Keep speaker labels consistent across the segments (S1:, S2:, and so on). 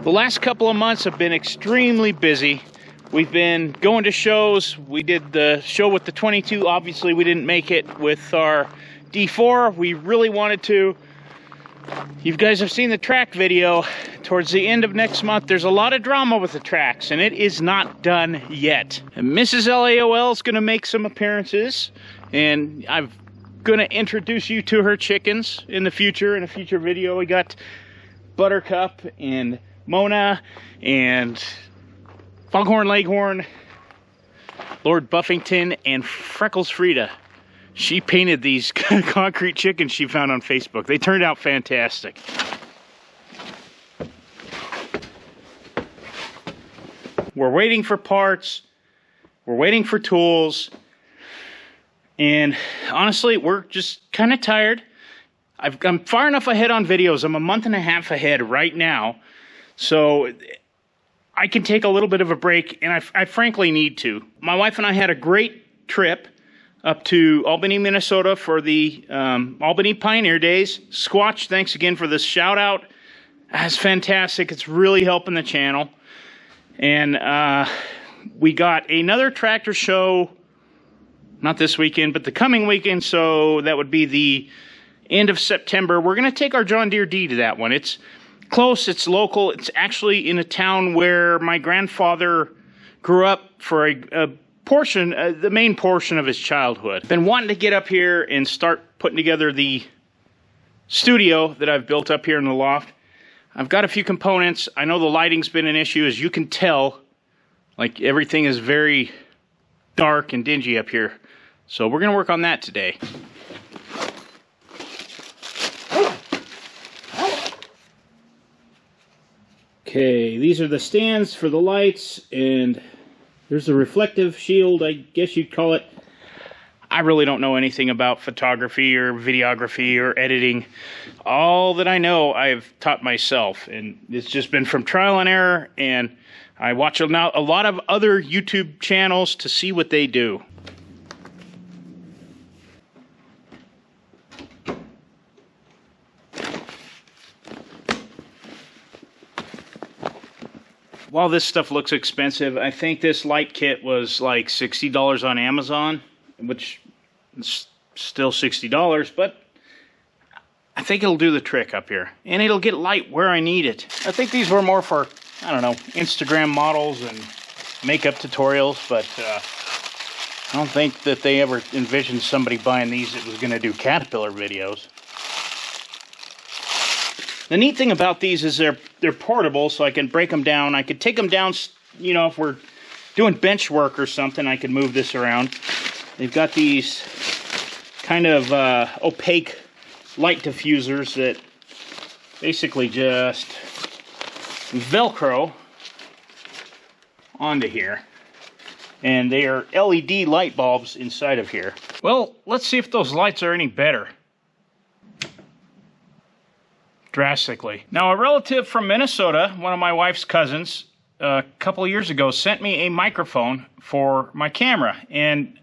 S1: The last couple of months have been extremely busy. We've been going to shows. We did the show with the 22. Obviously, we didn't make it with our D4. We really wanted to. You guys have seen the track video. Towards the end of next month, there's a lot of drama with the tracks, and it is not done yet. And Mrs. LAOL is going to make some appearances, and I'm going to introduce you to her chickens in the future, in a future video. We got Buttercup and Mona and Foghorn Leghorn, Lord Buffington, and Freckles Frida. She painted these concrete chickens she found on Facebook. They turned out fantastic. We're waiting for parts. We're waiting for tools. And honestly, we're just kind of tired. I'm far enough ahead on videos. I'm a month and a half ahead right now. So I can take a little bit of a break, and I frankly need to. My wife and I had a great trip up to Albany, Minnesota for the Albany Pioneer Days. Squatch, thanks again for this shout out. That's fantastic. It's really helping the channel. And we got another tractor show, not this weekend, but the coming weekend. So that would be the end of September. We're going to take our John Deere D to that one. It's close, it's local. It's actually in a town where my grandfather grew up for a portion, the main portion of his childhood. Been wanting to get up here and start putting together the studio that I've built up here in the loft. I've got a few components. I know the lighting's been an issue, as you can tell. Like, everything is very dark and dingy up here. So we're going to work on that today. Okay, these are the stands for the lights, and there's a reflective shield, I guess you'd call it. I really don't know anything about photography or videography or editing. All that I know, I've taught myself, and it's just been from trial and error, and I watch a lot of other YouTube channels to see what they do. While this stuff looks expensive, I think this light kit was like $60 on Amazon, which is still $60, but I think it'll do the trick up here. And it'll get light where I need it. I think these were more for, I don't know, Instagram models and makeup tutorials, but I don't think that they ever envisioned somebody buying these that was going to do Caterpillar videos. The neat thing about these is they're portable, so I can break them down. I could take them down, you know, if we're doing bench work or something, I could move this around. They've got these kind of opaque light diffusers that basically just Velcro onto here. And they are LED light bulbs inside of here. Well, let's see if those lights are any better. Drastically. Now, a relative from Minnesota, one of my wife's cousins, a couple of years ago sent me a microphone for my camera, and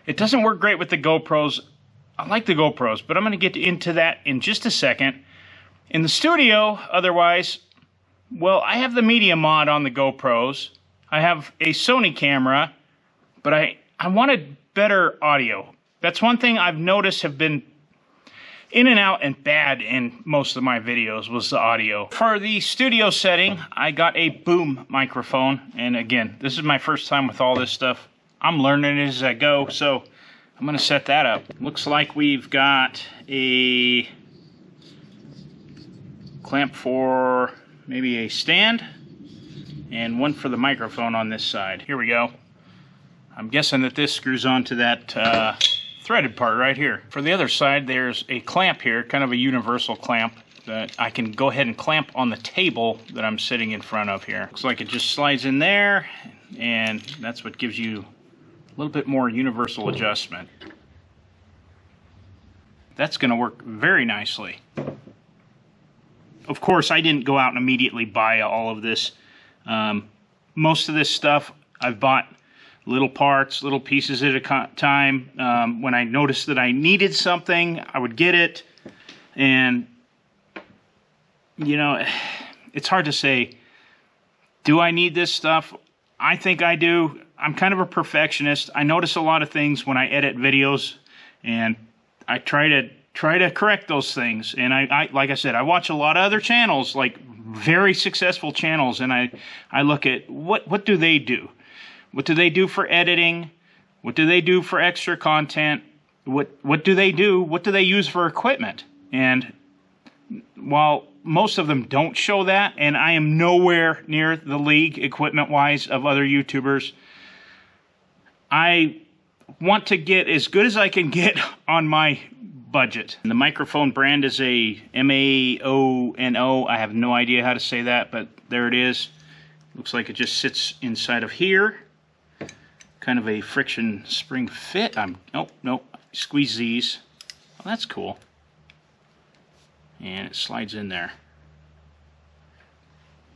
S1: it doesn't work great with the GoPros. I like the GoPros, but I'm going to get into that in just a second. In the studio, otherwise, well, I have the media mod on the GoPros. I have a Sony camera, but I wanted better audio. That's one thing I've noticed have been in and out and bad in most of my videos was the audio. For the studio setting, I got a boom microphone. And again, this is my first time with all this stuff. I'm learning it as I go, so I'm gonna set that up. Looks like we've got a clamp for maybe a stand and one for the microphone on this side. Here we go. I'm guessing that this screws onto that threaded part right here. For the other side, there's a clamp here, kind of a universal clamp that I can go ahead and clamp on the table that I'm sitting in front of here. Looks like it just slides in there, and that's what gives you a little bit more universal adjustment. That's going to work very nicely. Of course, I didn't go out and immediately buy all of this. Most of this stuff I've bought little parts, little pieces at a time. When I noticed that I needed something, I would get it. And, you know, it's hard to say Do I need this stuff? I think I do. I'm kind of a perfectionist. I notice a lot of things when I edit videos, and I try to correct those things. And I like I said, I watch a lot of other channels, like very successful channels, and I look at what do they do? What do they do for editing? What do they do for extra content? What do they do? What do they use for equipment? And while most of them don't show that, and I am nowhere near the league equipment-wise of other YouTubers, I want to get as good as I can get on my budget. And the microphone brand is a MAONO. I have no idea how to say that, but there it is. Looks like it just sits inside of here. Kind of a friction spring fit. Nope. Squeeze these. Oh, that's cool. And it slides in there.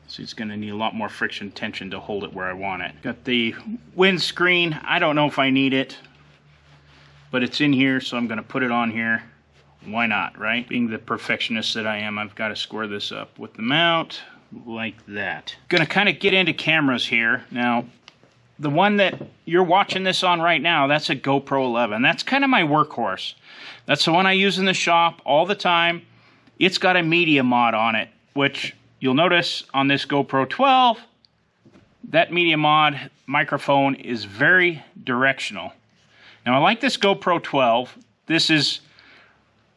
S1: So it's going to need a lot more friction tension to hold it where I want it. Got the windscreen. I don't know if I need it, but it's in here, so I'm going to put it on here. Why not, right? Being the perfectionist that I am, I've got to square this up with the mount like that. Going to kind of get into cameras here. Now, the one that you're watching this on right now, that's a GoPro 11. That's kind of my workhorse. That's the one I use in the shop all the time. It's got a media mod on it, which you'll notice on this GoPro 12, that media mod microphone is very directional. Now I like this GoPro 12. This is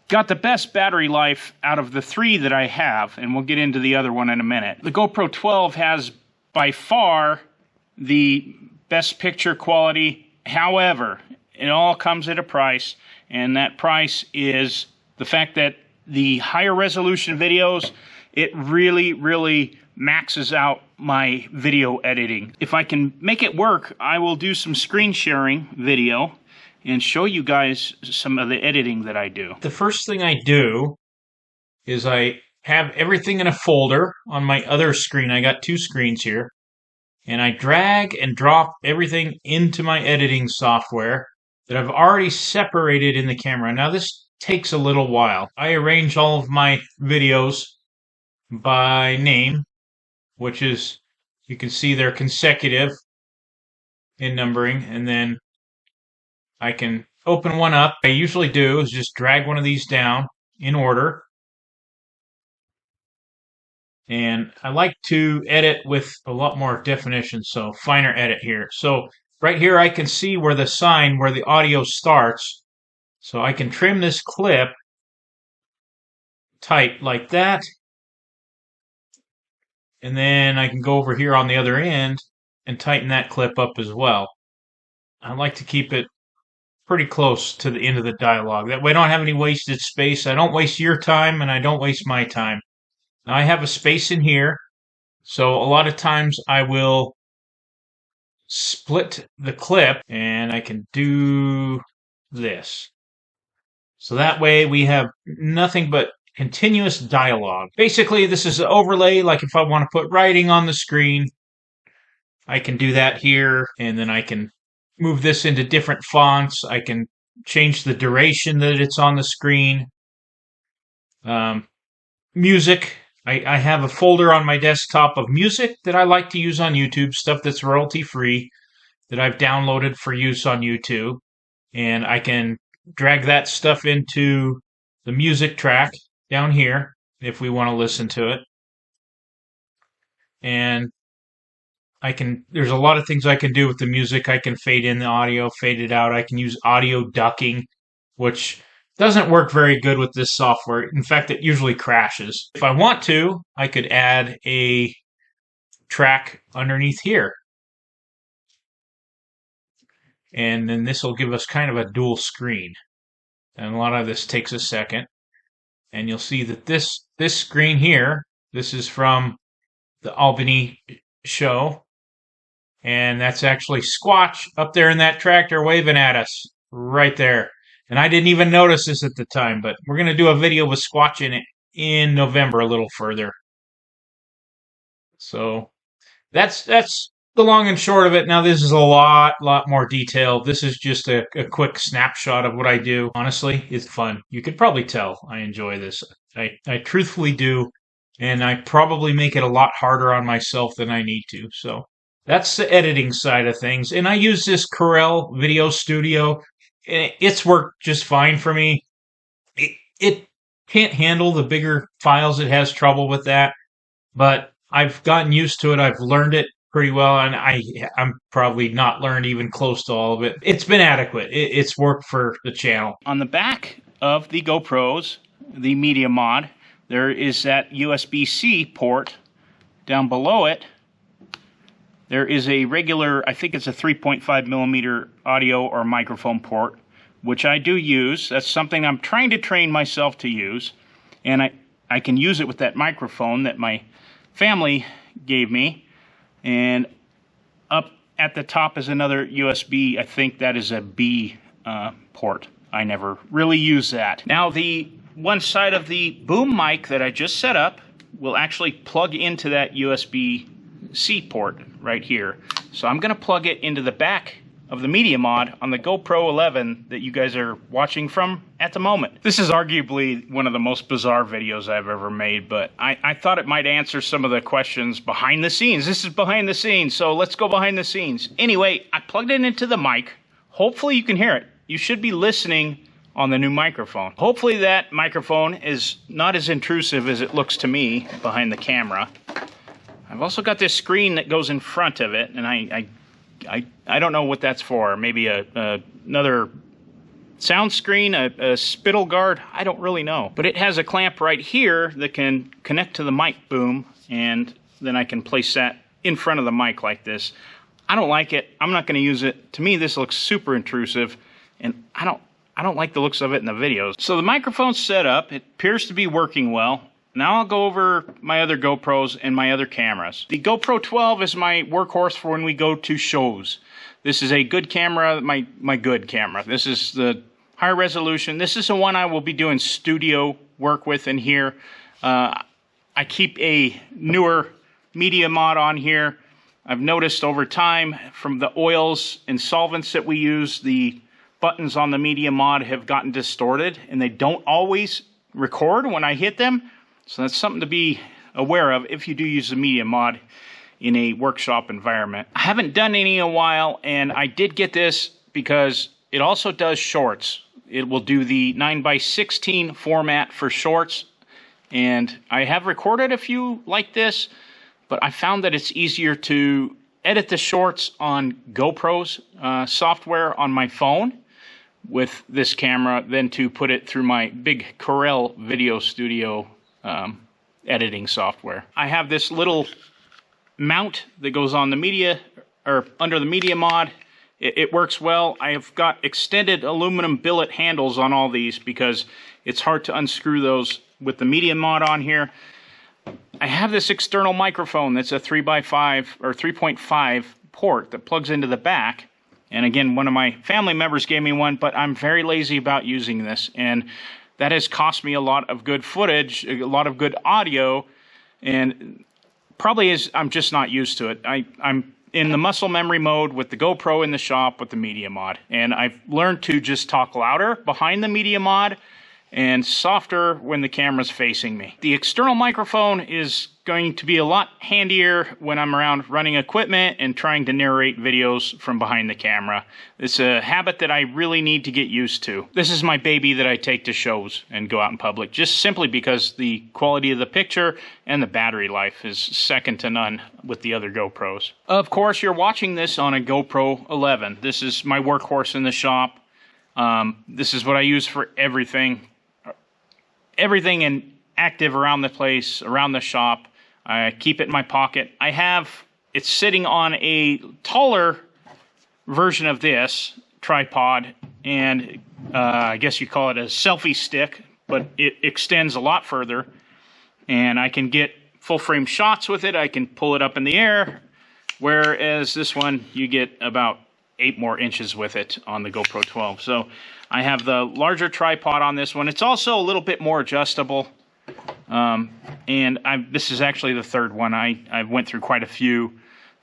S1: got the best battery life out of the 3 that I have, and we'll get into the other one in a minute. The GoPro 12 has by far the best picture quality. However, it all comes at a price, and that price is the fact that the higher resolution videos, it really maxes out my video editing. If I can make it work, I will do some screen sharing video and show you guys some of the editing that I do. The first thing I do is I have everything in a folder on my other screen. I got 2 screens here. And I drag and drop everything into my editing software that I've already separated in the camera. Now this takes a little while. I arrange all of my videos by name, which is, you can see they're consecutive in numbering, and then I can open one up. What I usually do is just drag one of these down in order. And I like to edit with a lot more definition, so finer edit here. So right here I can see where the sign, where the audio starts. So I can trim this clip tight like that. And then I can go over here on the other end and tighten that clip up as well. I like to keep it pretty close to the end of the dialogue. That way I don't have any wasted space. I don't waste your time, and I don't waste my time. Now I have a space in here. So a lot of times I will split the clip, and I can do this. So that way we have nothing but continuous dialogue. Basically, this is an overlay. Like if I want to put writing on the screen, I can do that here, and then I can move this into different fonts. I can change the duration that it's on the screen. Music. I have a folder on my desktop of music that I like to use on YouTube, stuff that's royalty-free that I've downloaded for use on YouTube. And I can drag that stuff into the music track down here if we want to listen to it. And there's a lot of things I can do with the music. I can fade in the audio, fade it out. I can use audio ducking, which doesn't work very good with this software. In fact, it usually crashes. If I want to, I could add a track underneath here. And then this will give us kind of a dual screen. And a lot of this takes a second. And you'll see that this screen here, this is from the Albany show. And that's actually Squatch up there in that tractor waving at us right there. And I didn't even notice this at the time, but we're going to do a video with Squatch in it in November a little further. So that's the long and short of it. Now this is a lot more detailed. This is just a quick snapshot of what I do. Honestly, it's fun. You could probably tell I enjoy this. I truthfully do
S2: and I probably make it a lot harder on myself than I need to. So that's the editing side of things. And I use this Corel Video Studio. It's worked just fine for me. It can't handle the bigger files. It has trouble with that, but I've gotten used to it. I've learned it pretty well, and I'm probably not learned even close to all of it. It's been adequate. It's worked for the channel.
S1: On the back of the GoPros, the Media Mod, there is that USB-C port. Down below it, there is a regular, I think it's a 3.5 millimeter audio or microphone port, which I do use. That's something I'm trying to train myself to use. And I can use it with that microphone that my family gave me. And up at the top is another USB. I think that is a B port. I never really use that. Now, the one side of the boom mic that I just set up will actually plug into that USB-C port right here. So I'm going to plug it into the back of the Media Mod on the GoPro 11 that you guys are watching from at the moment. This is arguably one of the most bizarre videos I've ever made, but I thought it might answer some of the questions behind the scenes. This is behind the scenes, so let's go behind the scenes. Anyway, I plugged it into the mic. Hopefully you can hear it. You should be listening on the new microphone. Hopefully that microphone is not as intrusive as it looks to me behind the camera. I've also got this screen that goes in front of it, and I don't know what that's for. Maybe another sound screen, a spittle guard. I don't really know. But it has a clamp right here that can connect to the mic boom, and then I can place that in front of the mic like this. I don't like it. I'm not going to use it. To me, this looks super intrusive, and I don't like the looks of it in the videos. So the microphone's set up. It appears to be working well. Now I'll go over my other GoPros and my other cameras. The GoPro 12 is my workhorse for when we go to shows. This is a good camera, my good camera. This is the high resolution. This is the one I will be doing studio work with in here. I keep a newer Media Mod on here. I've noticed over time from the oils and solvents that we use, the buttons on the Media Mod have gotten distorted and they don't always record when I hit them. So that's something to be aware of if you do use the Media Mod in a workshop environment. I haven't done any in a while, and I did get this because it also does shorts. It will do the 9:16 format for shorts, and I have recorded a few like this, but I found that it's easier to edit the shorts on GoPro's software on my phone with this camera than to put it through my big Corel Video Studio editing software. I have this little mount that goes on the media, or under the Media Mod. It works well. I've got extended aluminum billet handles on all these because it's hard to unscrew those with the Media Mod on here. I have this external microphone that's a 3x5 or 3.5 port that plugs into the back. And again, one of my family members gave me one, but I'm very lazy about using this. And that has cost me a lot of good footage, a lot of good audio, and probably I'm just not used to it. I'm in the muscle memory mode with the GoPro in the shop with the Media Mod, and I've learned to just talk louder behind the Media Mod and softer when the camera's facing me. The external microphone is going to be a lot handier when I'm around running equipment and trying to narrate videos from behind the camera. It's a habit that I really need to get used to. This is my baby that I take to shows and go out in public, just simply because the quality of the picture and the battery life is second to none with the other GoPros. Of course, you're watching this on a GoPro 11. This is my workhorse in the shop. This is what I use for everything and active around the place, around the shop. I keep it in my pocket. It's sitting on a taller version of this tripod, and I guess you call it a selfie stick, but it extends a lot further, and I can get full frame shots with it. I can pull it up in the air, whereas this one, you get about 8 more inches with it on the GoPro 12. So I have the larger tripod on this one. It's also a little bit more adjustable. And this is actually the third one. I went through quite a few.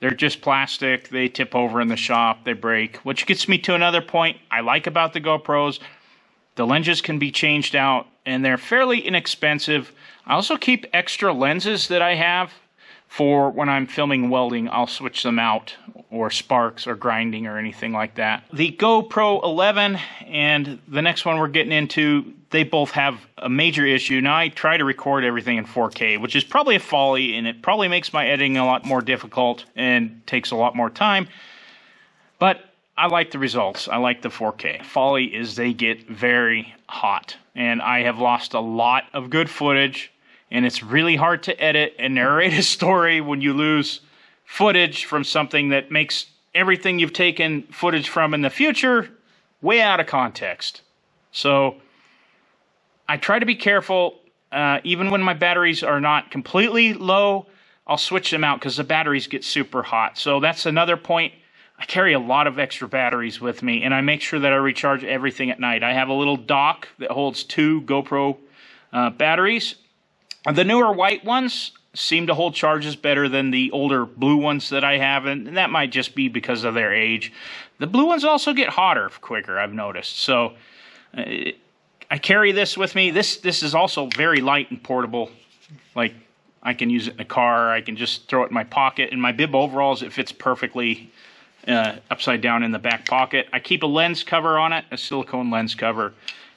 S1: They're just plastic. They tip over in the shop. They break. Which gets me to another point I like about the GoPros. The lenses can be changed out, and they're fairly inexpensive. I also keep extra lenses that I have for when I'm filming welding. I'll switch them out, or sparks or grinding or anything like that. The GoPro 11 and the next one we're getting into, they both have a major issue. Now, I try to record everything in 4K, which is probably a folly, and it probably makes my editing a lot more difficult and takes a lot more time. But I like the results. I like the 4K. Folly is they get very hot, and I have lost a lot of good footage, and it's really hard to edit and narrate a story when you lose footage from something that makes everything you've taken footage from in the future way out of context. So I try to be careful. Even when my batteries are not completely low, I'll switch them out because the batteries get super hot. So that's another point. I carry a lot of extra batteries with me, and I make sure that I recharge everything at night. I have a little dock that holds 2 GoPro batteries. The newer white ones seem to hold charges better than the older blue ones that I have, and that might just be because of their age. The blue ones also get hotter quicker, I've noticed. So I carry this with me. This is also very light and portable. Like, I can use it in a car. I can just throw it in my pocket. In my bib overalls, it fits perfectly upside down in the back pocket. I keep a lens cover on it, a silicone lens cover,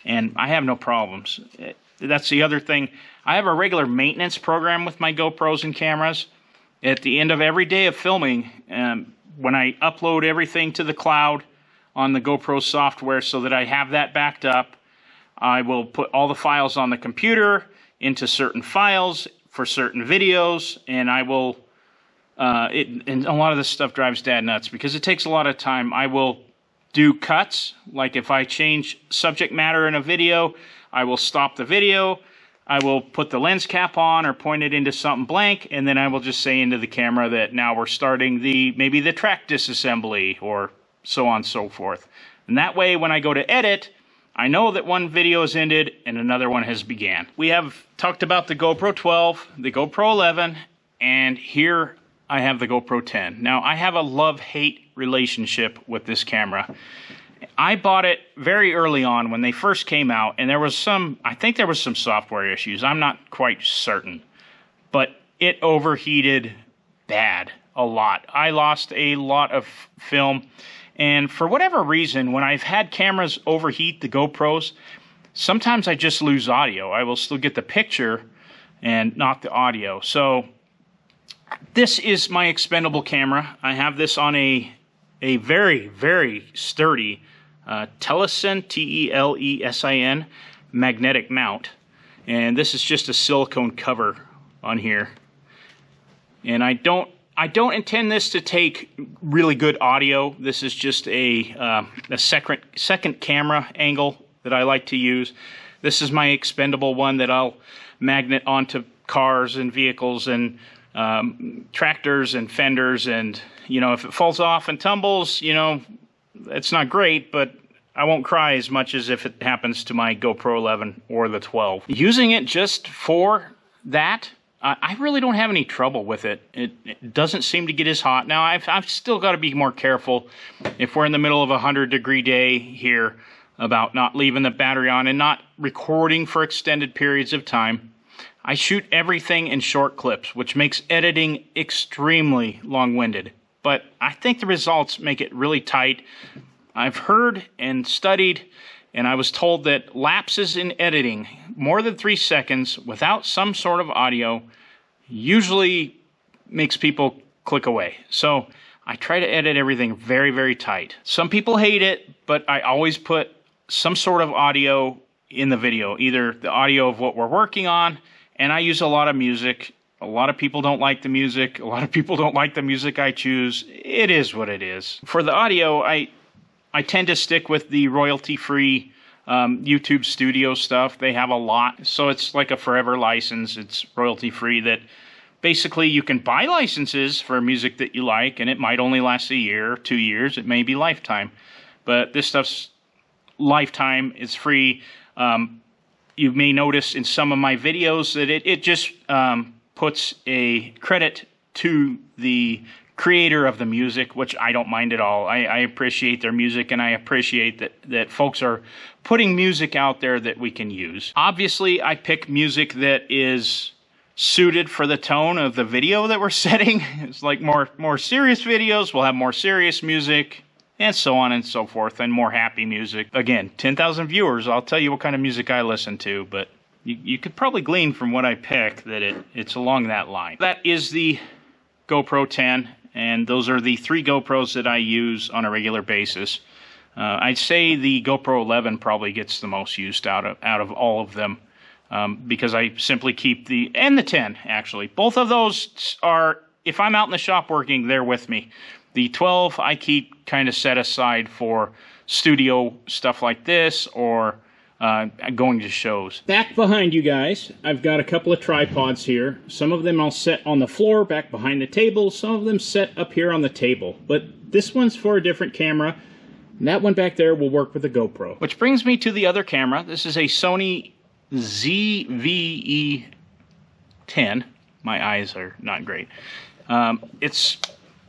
S1: and I have no problems. That's the other thing. I have a regular maintenance program with my GoPros and cameras. At the end of every day of filming, when I upload everything to the cloud on the GoPro software so that I have that backed up, I will put all the files on the computer into certain files for certain videos, and I will, and a lot of this stuff drives Dad nuts because it takes a lot of time. I will do cuts, like if I change subject matter in a video, I will stop the video, I will put the lens cap on or point it into something blank, and then I will just say into the camera that now we're starting maybe the track disassembly, or so on and so forth. And that way, when I go to edit, I know that one video has ended and another one has began. We have talked about the GoPro 12, the GoPro 11, and here I have the GoPro 10. Now, I have a love-hate relationship with this camera. I bought it very early on when they first came out, and I think there was some software issues. I'm not quite certain, but it overheated bad, a lot. I lost a lot of film, and for whatever reason, when I've had cameras overheat the GoPros, sometimes I just lose audio. I will still get the picture and not the audio. So this is my expendable camera. I have this on a very, very sturdy Telesin, Telesin, magnetic mount. And this is just a silicone cover on here. And I don't intend this to take really good audio. This is just a second camera angle that I like to use. This is my expendable one that I'll magnet onto cars and vehicles and tractors and fenders, and if it falls off and tumbles, it's not great, but I won't cry as much as if it happens to my GoPro 11 or the 12. Using it just for that, I really don't have any trouble with it. It doesn't seem to get as hot. Now, I've still got to be more careful if we're in the middle of a 100-degree day here about not leaving the battery on and not recording for extended periods of time. I shoot everything in short clips, which makes editing extremely long-winded. But I think the results make it really tight. I've heard and studied, and I was told that lapses in editing, more than 3 seconds, without some sort of audio, usually makes people click away. So I try to edit everything very, very tight. Some people hate it, but I always put some sort of audio in the video, either the audio of what we're working on, and I use a lot of music. A lot of people don't like the music. A lot of people don't like the music I choose. It is what it is. For the audio, I tend to stick with the royalty-free YouTube Studio stuff. They have a lot, so it's like a forever license. It's royalty-free that basically you can buy licenses for music that you like, and it might only last a year or 2 years. It may be lifetime, but this stuff's lifetime. It's free. You may notice in some of my videos that it just puts a credit to the creator of the music, which I don't mind at all. I appreciate their music, and I appreciate that folks are putting music out there that we can use. Obviously, I pick music that is suited for the tone of the video that we're setting. It's like more serious videos, we'll have more serious music, and so on and so forth, and more happy music. Again, 10,000 viewers, I'll tell you what kind of music I listen to, but you could probably glean from what I pick that it's along that line. That is the GoPro 10, and those are the 3 GoPros that I use on a regular basis. I'd say the GoPro 11 probably gets the most used out of all of them, because I simply keep and the 10, actually. Both of those are, if I'm out in the shop working, they're with me. The 12 I keep kind of set aside for studio stuff like this, or going to shows. Back behind you guys, I've got a couple of tripods here. Some of them I'll set on the floor back behind the table. Some of them set up here on the table. But this one's for a different camera. And that one back there will work with the GoPro. Which brings me to the other camera. This is a Sony ZV-E10. My eyes are not great.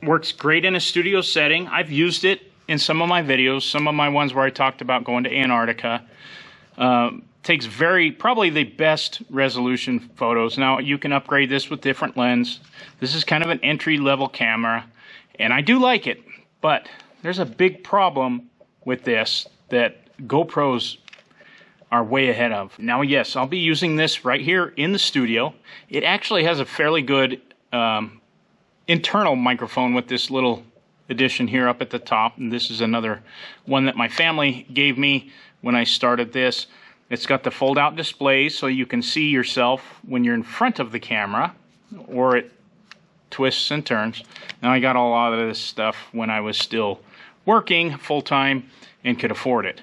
S1: Works great in a studio setting. I've used it in some of my videos, some of my ones where I talked about going to Antarctica. Takes probably the best resolution photos. Now, you can upgrade this with different lens. This is kind of an entry-level camera, and I do like it, but there's a big problem with this that GoPros are way ahead of. Now, yes, I'll be using this right here in the studio. It actually has a fairly good internal microphone with this little addition here up at the top, and this is another one that my family gave me when I started this. It's got the fold-out display so you can see yourself when you're in front of the camera, or it twists and turns. Now, I got a lot of this stuff when I was still working full-time and could afford it.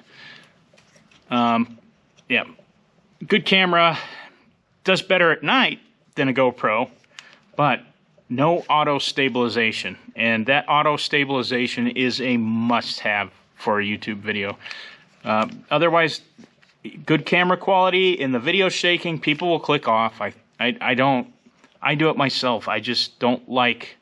S1: Yeah, good camera. Does better at night than a GoPro, but no auto stabilization, and that auto stabilization is a must-have for a YouTube video. Otherwise, good camera quality and the video shaking, people will click off. I do it myself. I just don't like.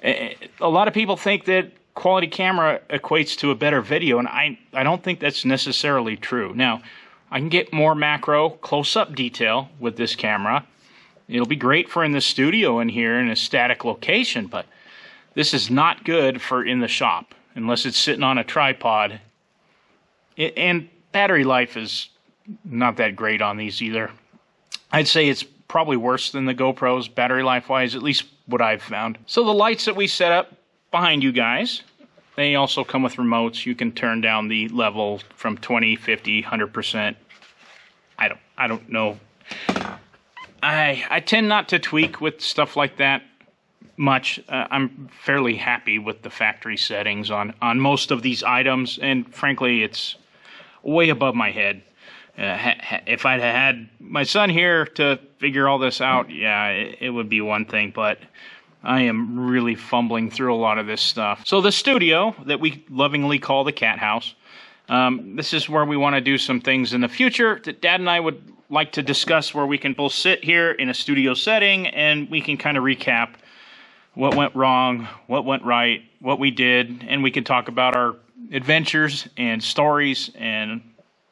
S1: A lot of people think that quality camera equates to a better video, and I don't think that's necessarily true. Now, I can get more macro close-up detail with this camera. It'll be great for in the studio in here in a static location, but this is not good for in the shop unless it's sitting on a tripod. And battery life is not that great on these either. I'd say it's probably worse than the GoPros battery life-wise, at least what I've found. So the lights that we set up behind you guys, they also come with remotes. You can turn down the level from 20, 50, 100%. I don't know. I tend not to tweak with stuff like that much. I'm fairly happy with the factory settings on most of these items, and frankly, it's way above my head. If I'd had my son here to figure all this out, yeah, it would be one thing, but I am really fumbling through a lot of this stuff. So the studio that we lovingly call the cat house, this is where we want to do some things in the future that Dad and I would like to discuss, where we can both sit here in a studio setting and we can kind of recap what went wrong, what went right, what we did, and we can talk about our adventures and stories and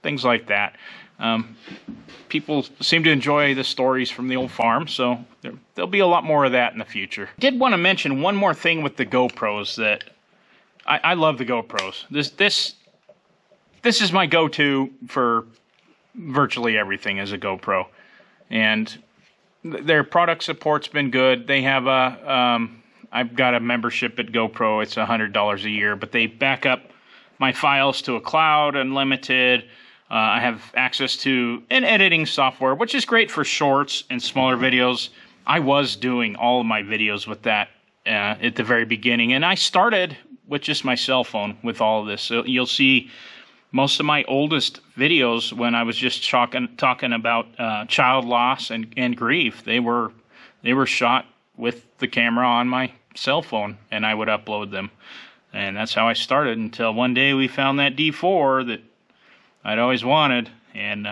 S1: things like that. People seem to enjoy the stories from the old farm, so there'll be a lot more of that in the future. I did want to mention one more thing with the GoPros that I love the GoPros. This is my go-to for virtually everything as a GoPro, and their product support's been good. They have I've got a membership at GoPro. It's $100 a year, but they back up my files to a cloud, unlimited. I have access to an editing software, which is great for shorts and smaller videos. I was doing all of my videos with that at the very beginning, and I started with just my cell phone with all of this. So you'll see most of my oldest videos when I was just talking about child loss and grief. They were shot with the camera on my cell phone, and I would upload them. And that's how I started until one day we found that D4 that I'd always wanted, and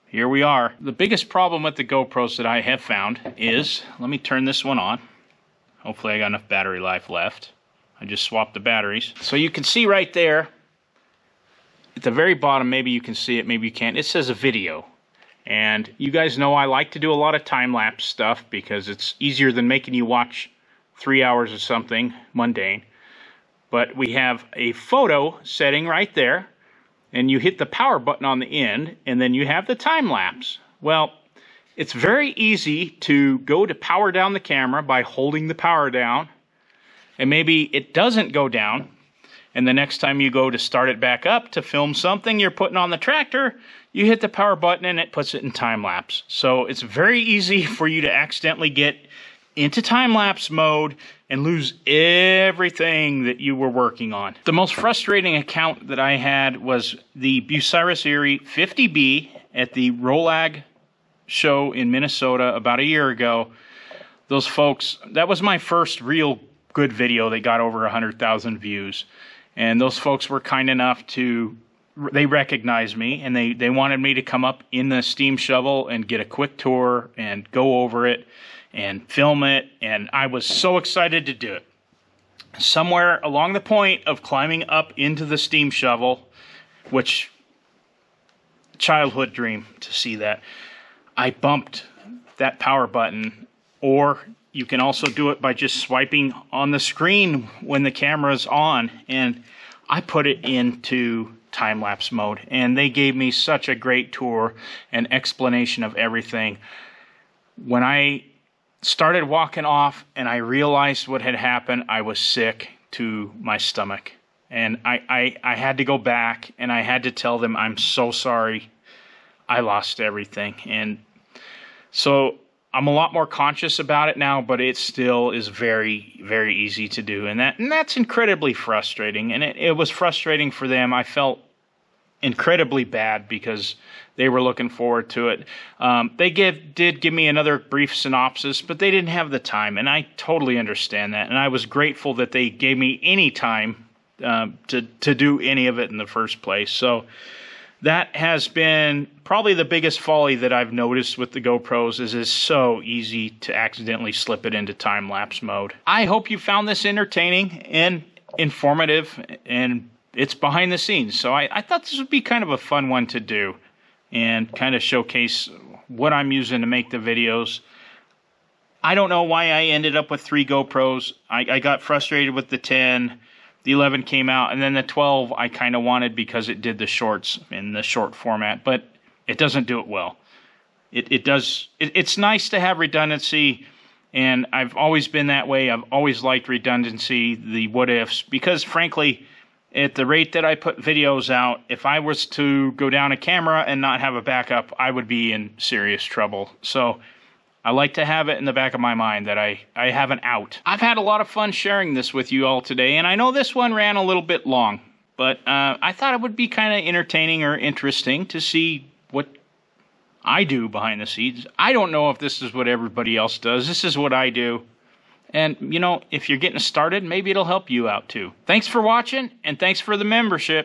S1: here we are. The biggest problem with the GoPros that I have found is, let me turn this one on. Hopefully I got enough battery life left. I just swapped the batteries. So you can see right there, at the very bottom, maybe you can see it, maybe you can't, it says a video. And you guys know I like to do a lot of time-lapse stuff because it's easier than making you watch 3 hours of something mundane. But we have a photo setting right there, and you hit the power button on the end, and then you have the time-lapse. Well, it's very easy to go to power down the camera by holding the power down, and maybe it doesn't go down, and the next time you go to start it back up to film something you're putting on the tractor, you hit the power button and it puts it in time-lapse. So it's very easy for you to accidentally get into time-lapse mode and lose everything that you were working on. The most frustrating account that I had was the Bucyrus Erie 50B at the ROLAG show in Minnesota about a year ago. Those folks, that was my first real good video that got over 100,000 views. And those folks were kind enough to, they recognized me, and they wanted me to come up in the steam shovel and get a quick tour and go over it and film it, and I was so excited to do it. Somewhere along the point of climbing up into the steam shovel, which, childhood dream to see that, I bumped that power button, or you can also do it by just swiping on the screen when the camera's on, and I put it into time-lapse mode, and they gave me such a great tour and explanation of everything. When I started walking off and I realized what had happened, I was sick to my stomach. And I had to go back and I had to tell them, I'm so sorry, I lost everything. And so I'm a lot more conscious about it now, but it still is very, very easy to do. And that's incredibly frustrating. And it was frustrating for them. I felt incredibly bad because they were looking forward to it. They did give me another brief synopsis, but they didn't have the time, and I totally understand that. And I was grateful that they gave me any time to do any of it in the first place. So that has been probably the biggest folly that I've noticed with the GoPros, is it's so easy to accidentally slip it into time-lapse mode. I hope you found this entertaining and informative, and it's behind the scenes. So I thought this would be kind of a fun one to do and kind of showcase what I'm using to make the videos. I don't know why I ended up with 3 GoPros. I got frustrated with the 10. The 11 came out, and then the 12 I kind of wanted because it did the shorts in the short format, but it doesn't do it well. It's nice to have redundancy, and I've always been that way. I've always liked redundancy, the what ifs, because frankly, at the rate that I put videos out, if I was to go down a camera and not have a backup, I would be in serious trouble. So I like to have it in the back of my mind that I have an out. I've had a lot of fun sharing this with you all today, and I know this one ran a little bit long, but I thought it would be kind of entertaining or interesting to see what I do behind the scenes. I don't know if this is what everybody else does. This is what I do. And, you know, if you're getting started, maybe it'll help you out too. Thanks for watching, and thanks for the membership.